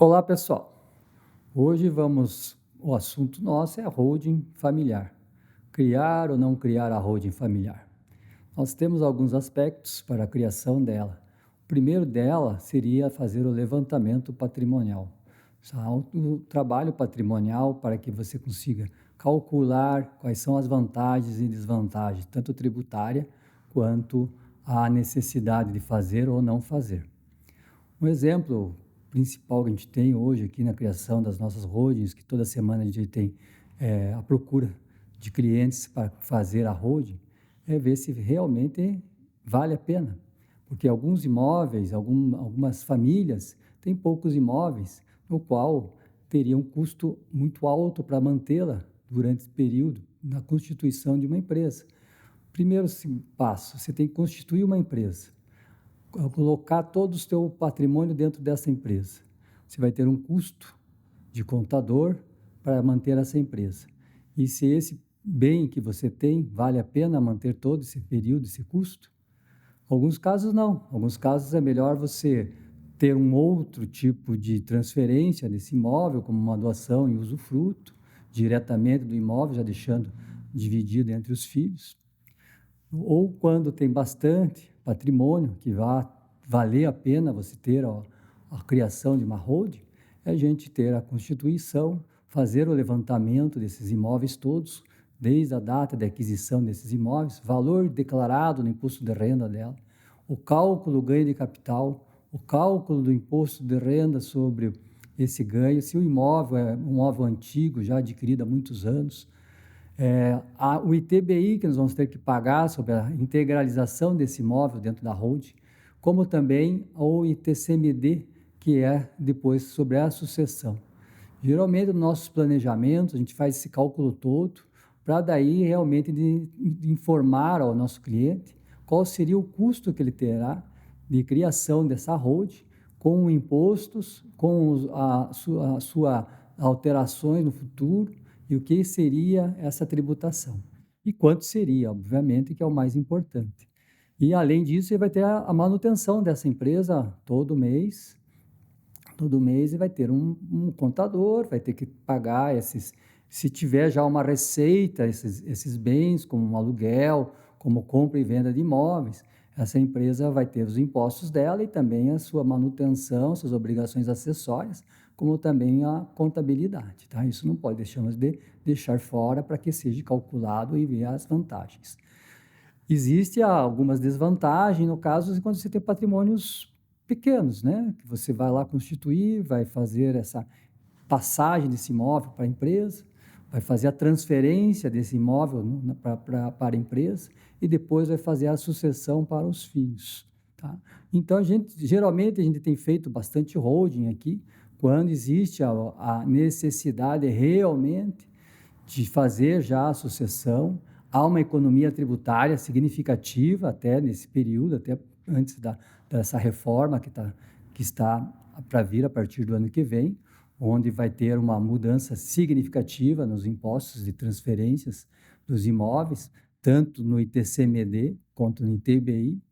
Olá, pessoal. O assunto nosso é a holding familiar. Criar ou não criar a holding familiar. Nós temos alguns aspectos para a criação dela. O primeiro dela seria fazer o levantamento patrimonial. O trabalho patrimonial para que você consiga calcular quais são as vantagens e desvantagens, tanto tributária quanto a necessidade de fazer ou não fazer. Um exemplo principal que a gente tem hoje aqui na criação das nossas holdings, que toda semana a gente tem a procura de clientes para fazer a holding, é ver se realmente vale a pena. Porque alguns imóveis, algumas famílias têm poucos imóveis, no qual teria um custo muito alto para mantê-la durante esse período na constituição de uma empresa. Primeiro passo, você tem que constituir uma empresa, colocar todo o seu patrimônio dentro dessa empresa. Você vai ter um custo de contador para manter essa empresa. E se esse bem que você tem vale a pena manter todo esse período, esse custo? Alguns casos não. Alguns casos é melhor você ter um outro tipo de transferência desse imóvel, como uma doação e usufruto, diretamente do imóvel, já deixando dividido entre os filhos. Ou quando tem bastante patrimônio, que vai valer a pena você ter a criação de uma holding, é a gente ter a constituição, fazer o levantamento desses imóveis todos, desde a data de aquisição desses imóveis, valor declarado no imposto de renda dela, o cálculo do ganho de capital, o cálculo do imposto de renda sobre esse ganho, se o imóvel é um imóvel antigo, já adquirido há muitos anos, o ITBI que nós vamos ter que pagar sobre a integralização desse imóvel dentro da holding, como também o ITCMD, que é depois sobre a sucessão. Geralmente, nos nossos planejamentos, a gente faz esse cálculo todo, para daí realmente de informar ao nosso cliente qual seria o custo que ele terá de criação dessa holding, com impostos, com a sua alterações no futuro, e o que seria essa tributação. E quanto seria, obviamente, que é o mais importante. E, além disso, você vai ter a manutenção dessa empresa todo mês, e vai ter um contador, vai ter que pagar se tiver já uma receita, esses bens, como um aluguel, como compra e venda de imóveis, essa empresa vai ter os impostos dela e também a sua manutenção, suas obrigações acessórias, como também a contabilidade, tá? Isso não pode deixar fora para que seja calculado e ver as vantagens. Existem algumas desvantagens, no caso, quando você tem patrimônios pequenos, né? Que você vai lá constituir, vai fazer essa passagem desse imóvel para a empresa, vai fazer a transferência desse imóvel para a empresa e depois vai fazer a sucessão para os filhos, tá? Então, geralmente, a gente tem feito bastante holding aqui, quando existe a necessidade realmente de fazer já a sucessão. Há uma economia tributária significativa até nesse período, até antes dessa reforma que está para vir a partir do ano que vem, onde vai ter uma mudança significativa nos impostos de transferências dos imóveis, tanto no ITCMD quanto no ITBI.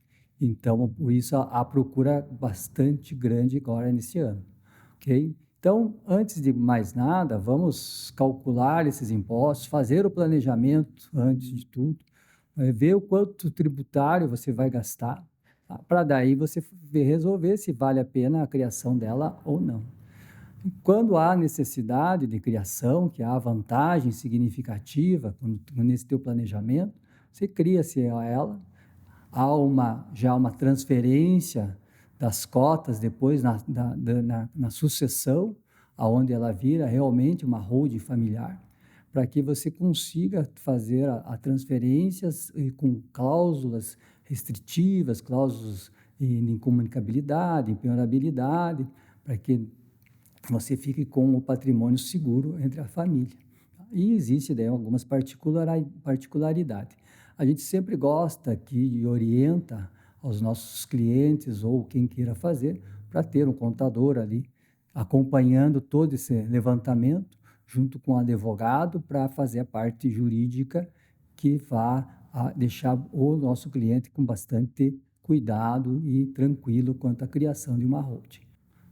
Então, por isso, a procura bastante grande agora nesse ano. Ok? Então, antes de mais nada, vamos calcular esses impostos, fazer o planejamento antes de tudo, ver o quanto tributário você vai gastar, tá? Para daí você resolver se vale a pena a criação dela ou não. Quando há necessidade de criação, que há vantagem significativa nesse teu planejamento, você cria-se ela, há já uma transferência das cotas depois na sucessão, aonde ela vira realmente uma holding familiar, para que você consiga fazer a transferências com cláusulas restritivas, cláusulas de incomunicabilidade, impenhorabilidade, para que você fique com o patrimônio seguro entre a família. E existe daí algumas particularidades. A gente sempre gosta aqui e orienta aos nossos clientes ou quem queira fazer, para ter um contador ali acompanhando todo esse levantamento, junto com o advogado, para fazer a parte jurídica que vá deixar o nosso cliente com bastante cuidado e tranquilo quanto à criação de uma holding.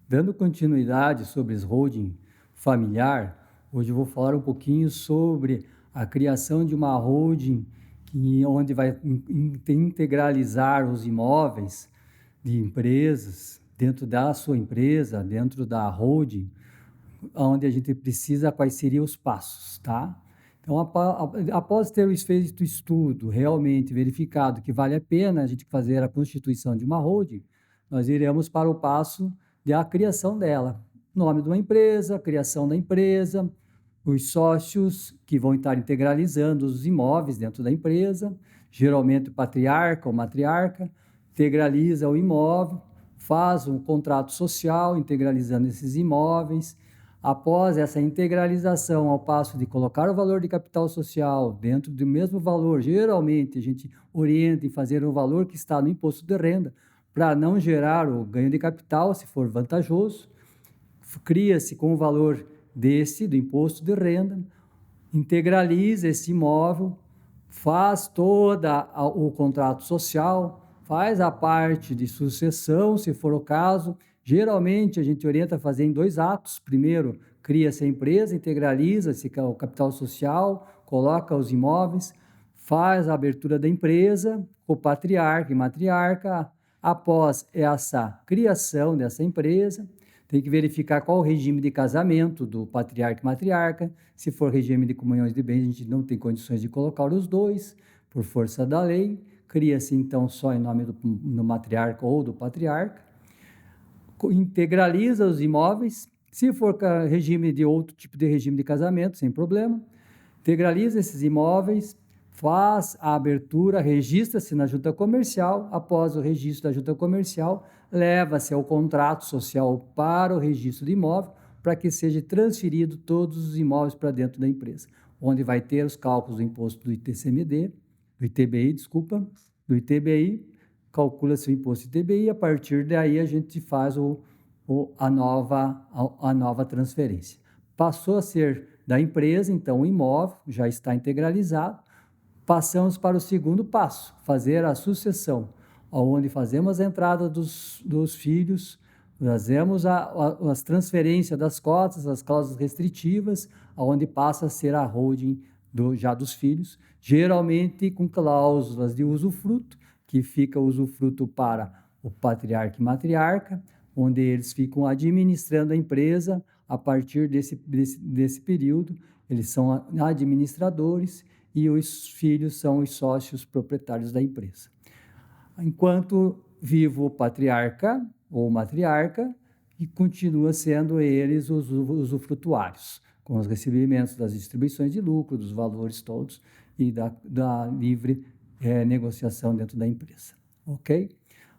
Dando continuidade sobre as holding familiar, hoje eu vou falar um pouquinho sobre a criação de uma holding onde vai integralizar os imóveis de empresas dentro da sua empresa, dentro da holding, onde a gente precisa, quais seriam os passos, tá? Então, após ter feito o estudo, realmente verificado que vale a pena a gente fazer a constituição de uma holding, nós iremos para o passo da criação dela. Nome de uma empresa, criação da empresa, os sócios que vão estar integralizando os imóveis dentro da empresa, geralmente o patriarca ou matriarca, integraliza o imóvel, faz um contrato social integralizando esses imóveis. Após essa integralização, ao passo de colocar o valor de capital social dentro do mesmo valor, geralmente a gente orienta em fazer o valor que está no imposto de renda, para não gerar o ganho de capital, se for vantajoso. Cria-se com o valor do imposto de renda, integraliza esse imóvel, faz todo o contrato social, faz a parte de sucessão, se for o caso. Geralmente, a gente orienta a fazer em 2 atos. Primeiro, cria-se a empresa, integraliza-se o capital social, coloca os imóveis, faz a abertura da empresa, o patriarca e matriarca. Após essa criação dessa empresa, tem que verificar qual o regime de casamento do patriarca e matriarca. Se for regime de comunhões de bens, a gente não tem condições de colocar os dois, por força da lei. Cria-se, então, só em nome do matriarca ou do patriarca. Integraliza os imóveis. Se for regime de outro tipo de regime de casamento, sem problema. Integraliza esses imóveis, faz a abertura, registra-se na junta comercial. Após o registro da junta comercial, leva-se ao contrato social para o registro de imóvel, para que seja transferido todos os imóveis para dentro da empresa, onde vai ter os cálculos do imposto do ITCMD, do ITBI, do ITBI, calcula-se o imposto ITBI, a partir daí a gente faz a nova transferência. Passou a ser da empresa, então o imóvel já está integralizado. Passamos para o segundo passo, fazer a sucessão, onde fazemos a entrada dos filhos, fazemos as transferências das cotas, as cláusulas restritivas, onde passa a ser a holding já dos filhos, geralmente com cláusulas de usufruto, que fica usufruto para o patriarca e matriarca, onde eles ficam administrando a empresa a partir desse período. Eles são administradores e os filhos são os sócios proprietários da empresa. Enquanto vivo o patriarca ou matriarca, e continua sendo eles os usufrutuários, com os recebimentos das distribuições de lucro, dos valores todos e da livre negociação dentro da empresa. Ok?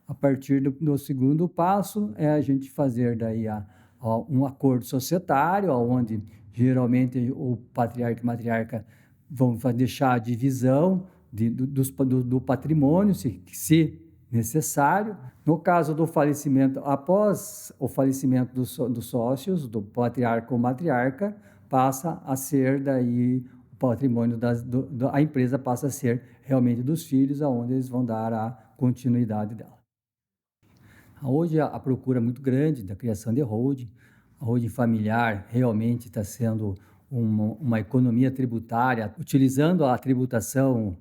A partir do segundo passo é a gente fazer daí um acordo societário, onde geralmente o patriarca e matriarca vão deixar a divisão do patrimônio, se necessário. No caso do falecimento, após o falecimento dos sócios, do patriarca ou matriarca, passa a ser daí o patrimônio a empresa passa a ser realmente dos filhos, aonde eles vão dar a continuidade dela. Hoje a procura é muito grande da criação de holding. A holding familiar realmente está sendo uma economia tributária, utilizando a tributação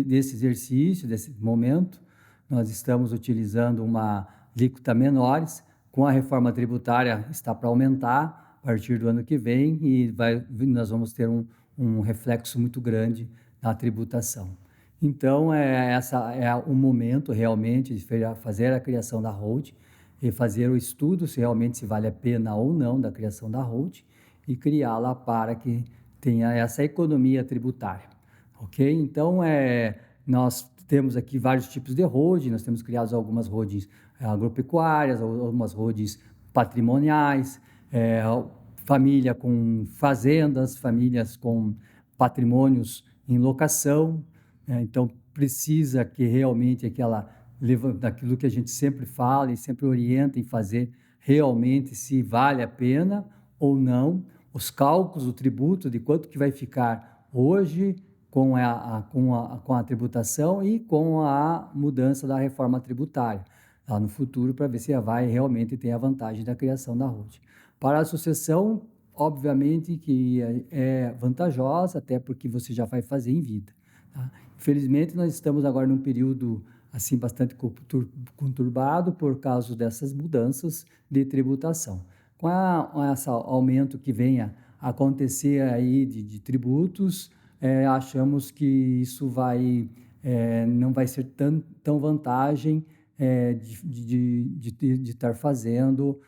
desse exercício, desse momento. Nós estamos utilizando uma alíquota menores. Com a reforma tributária está para aumentar a partir do ano que vem e nós vamos ter um reflexo muito grande na tributação. Então, essa é o momento realmente de fazer a criação da holding e fazer o estudo se realmente vale a pena ou não da criação da holding e criá-la para que tenha essa economia tributária, ok? Então, nós temos aqui vários tipos de holding, nós temos criado algumas holdings agropecuárias, algumas holdings patrimoniais, família com fazendas, famílias com patrimônios em locação. Então, precisa que realmente daquilo que a gente sempre fala e sempre orienta em fazer, realmente se vale a pena ou não, os cálculos do tributo, de quanto que vai ficar hoje com a tributação e com a mudança da reforma tributária. lá no futuro para ver se vai realmente ter a vantagem da criação da holding. Para a sucessão, obviamente que é vantajosa, até porque você já vai fazer em vida. Tá? Infelizmente, nós estamos agora num período assim bastante conturbado por causa dessas mudanças de tributação. Com esse aumento que venha a acontecer aí de tributos, achamos que isso não vai ser tão vantagem de estar fazendo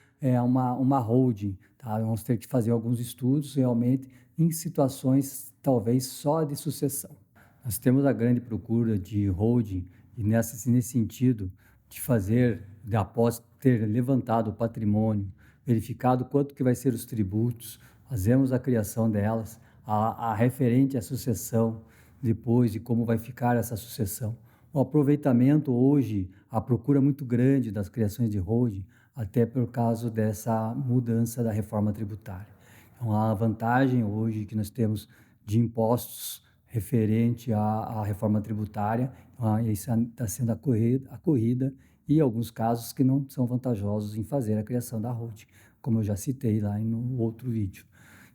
uma holding. Tá? Vamos ter que fazer alguns estudos realmente em situações talvez só de sucessão. Nós temos a grande procura de holding e nesse sentido de fazer, após ter levantado o patrimônio, verificado quanto que vai ser os tributos, fazemos a criação delas, a referente à sucessão, depois de como vai ficar essa sucessão. O aproveitamento hoje, a procura muito grande das criações de holding, até por causa dessa mudança da reforma tributária. Então, a vantagem hoje que nós temos de impostos referente à reforma tributária, isso está sendo a corrida e alguns casos que não são vantajosos em fazer a criação da holding, como eu já citei lá no outro vídeo.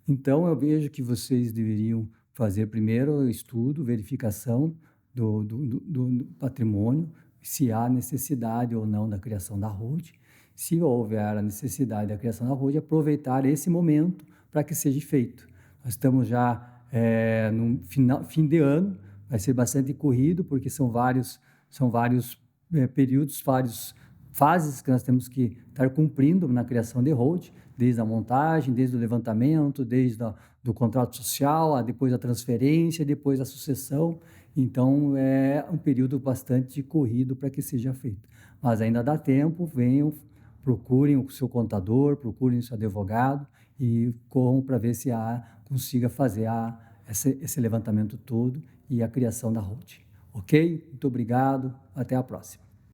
Então, eu vejo que vocês deveriam fazer primeiro o estudo, verificação do patrimônio, se há necessidade ou não da criação da holding. Se houver a necessidade da criação da holding, aproveitar esse momento para que seja feito. Nós estamos já no fim de ano, vai ser bastante corrido, porque são vários períodos, várias fases que nós temos que estar cumprindo na criação de holding, desde a montagem, desde o levantamento, desde do contrato social, depois a transferência, depois a sucessão. Então, é um período bastante corrido para que seja feito. Mas ainda dá tempo, venham, procurem o seu contador, procurem o seu advogado e corram para ver se consiga fazer esse levantamento todo e a criação da holding. Ok? Muito obrigado, até a próxima.